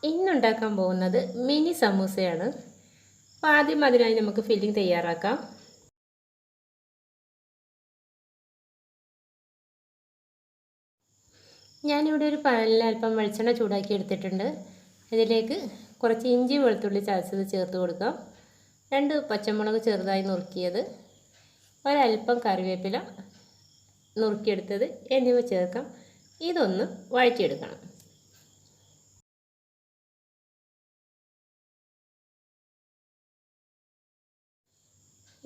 ഇന്നുണ്ടാക്കാൻ പോകുന്നത് മിനി സമൂസയാണ്. അപ്പോൾ ആദ്യം അതിനായി നമുക്ക് ഫില്ലിംഗ് തയ്യാറാക്കാം. ഞാനിവിടെ ഒരു പാനിൽ അല്പം വെളിച്ചെണ്ണ ചൂടാക്കി എടുത്തിട്ടുണ്ട്. ഇതിലേക്ക് കുറച്ച് ഇഞ്ചി വെളുത്തുള്ളി ചതച്ചത് ചേർത്ത് കൊടുക്കാം. 2 പച്ചമുളക് ചെറുതായി നുറുക്കിയത്, ഒരല്പം കറിവേപ്പില നുറുക്കിയെടുത്തത് എന്നിവ ചേർക്കാം. ഇതൊന്ന് വഴറ്റിയെടുക്കണം.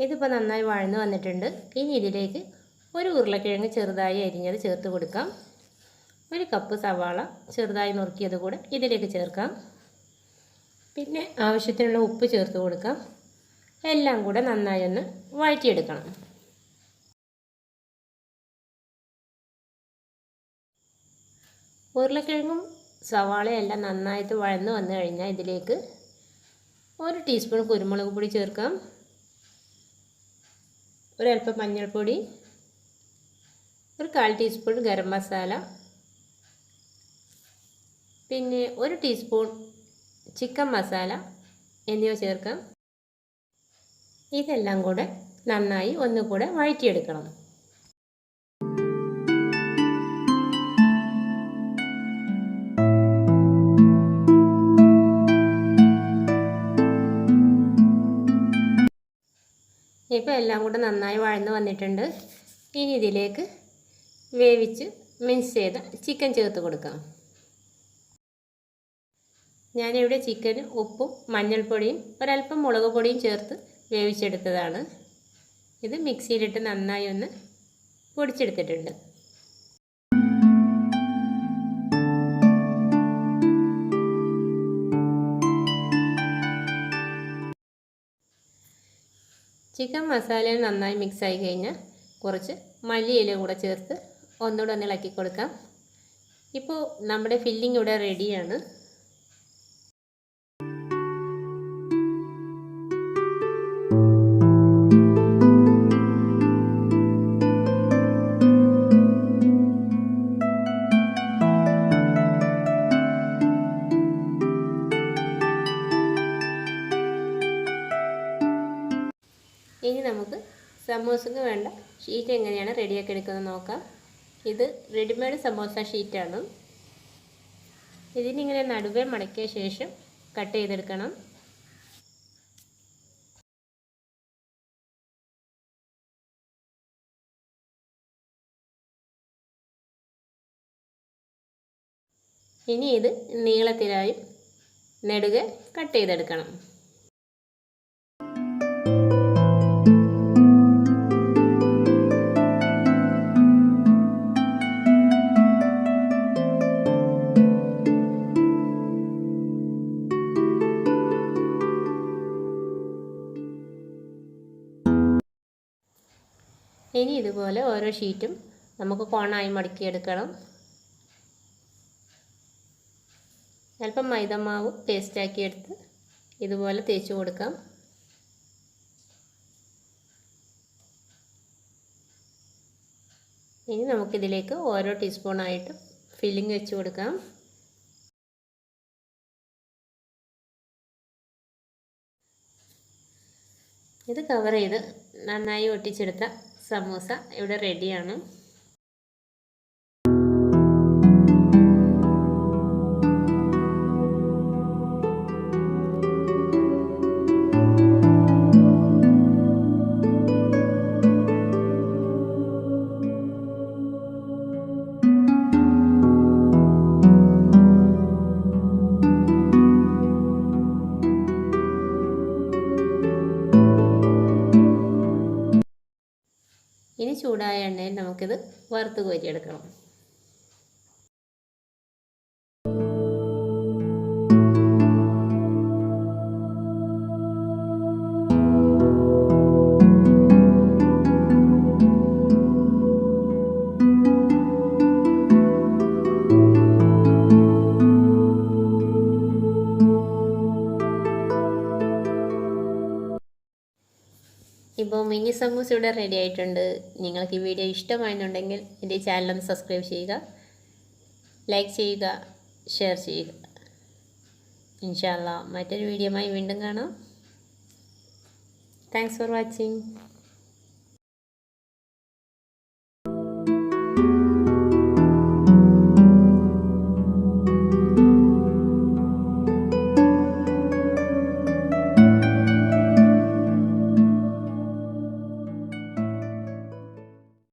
ഇതിപ്പോൾ നന്നായി വഴന്നു വന്നിട്ടുണ്ട്. ഇനി ഇതിലേക്ക് ഒരു ഉരുളക്കിഴങ്ങ് ചെറുതായി അരിഞ്ഞത് ചേർത്ത് കൊടുക്കാം. 1 കപ്പ് സവാള ചെറുതായി നുറുക്കിയത് കൂടെ ഇതിലേക്ക് ചേർക്കാം. പിന്നെ ആവശ്യത്തിനുള്ള ഉപ്പ് ചേർത്ത് കൊടുക്കാം. എല്ലാം കൂടെ നന്നായി ഒന്ന് വഴറ്റിയെടുക്കണം. ഉരുളക്കിഴങ്ങും സവാളയും എല്ലാം നന്നായിട്ട് വഴന്നു വന്നു കഴിഞ്ഞാൽ ഇതിലേക്ക് 1 ടീസ്പൂൺ കുരുമുളക് പൊടി ചേർക്കാം. ഒരല്പം മഞ്ഞൾപ്പൊടി, 1/4 ടീസ്പൂൺ ഗരം മസാല, പിന്നെ 1 ടീസ്പൂൺ ചിക്കൻ മസാല എന്നിവ ചേർക്കാം. ഇതെല്ലാം കൂടെ നന്നായി ഒന്നുകൂടെ വഴറ്റിയെടുക്കണം. ഇപ്പോൾ എല്ലാം കൂടെ നന്നായി വഴന്നു വന്നിട്ടുണ്ട്. ഇനി ഇതിലേക്ക് വേവിച്ച് മിക്സ് ചെയ്ത ചിക്കൻ ചേർത്ത് കൊടുക്കാം. ഞാനിവിടെ ചിക്കന് ഉപ്പും മഞ്ഞൾപ്പൊടിയും ഒരല്പം മുളക് പൊടിയും ചേർത്ത് വേവിച്ചെടുത്തതാണ്. ഇത് മിക്സിയിലിട്ട് നന്നായി ഒന്ന് പൊടിച്ചെടുത്തിട്ടുണ്ട്. ചിക്കൻ മസാലയിൽ നന്നായി മിക്സായി കഴിഞ്ഞാൽ കുറച്ച് മല്ലിയില കൂടെ ചേർത്ത് ഒന്നുകൂടെ ഒന്ന് ഇളക്കി കൊടുക്കാം. ഇപ്പോൾ നമ്മുടെ ഫില്ലിംഗ് ഇവിടെ റെഡിയാണ്. ഇനി നമുക്ക് സമോസക്ക് വേണ്ട ഷീറ്റ് എങ്ങനെയാണ് റെഡിയാക്കി എടുക്കുന്നത് നോക്കാം. ഇത് റെഡിമെയ്ഡ് സമോസ ഷീറ്റാണ്. ഇതിനിങ്ങനെ നടുവേ മടക്കിയ ശേഷം കട്ട് ചെയ്തെടുക്കണം. ഇനി ഇത് നീളത്തിലായും നെടുകെ കട്ട് ചെയ്തെടുക്കണം. ഇനി ഇതുപോലെ ഓരോ ഷീറ്റും നമുക്ക് കോണായി മടക്കിയെടുക്കണം. അല്പം മൈദമാവ് പേസ്റ്റാക്കി എടുത്ത് ഇതുപോലെ തേച്ച് കൊടുക്കാം. ഇനി നമുക്കിതിലേക്ക് ഓരോ ടീസ്പൂണായിട്ട് ഫില്ലിംഗ് വെച്ച് കൊടുക്കാം. ഇത് കവർ ചെയ്ത് നന്നായി ഒട്ടിച്ചെടുത്ത സമൂസ ഇവിടെ റെഡിയാണ്. ഇനി ചൂടായ എണ്ണയിൽ നമുക്കിത് വറുത്ത് കോരിയെടുക്കണം. ഇപ്പോൾ മിനി സമൂസ ഇവിടെ റെഡി ആയിട്ടുണ്ട്. നിങ്ങൾക്ക് ഈ വീഡിയോ ഇഷ്ടമായെന്നുണ്ടെങ്കിൽ എൻ്റെ ചാനൽ ഒന്ന് സബ്സ്ക്രൈബ് ചെയ്യുക, ലൈക്ക് ചെയ്യുക, ഷെയർ ചെയ്യുക. ഇൻഷാ അല്ലാഹ് മറ്റൊരു വീഡിയോയുമായി വീണ്ടും കാണാം. Thanks for watching.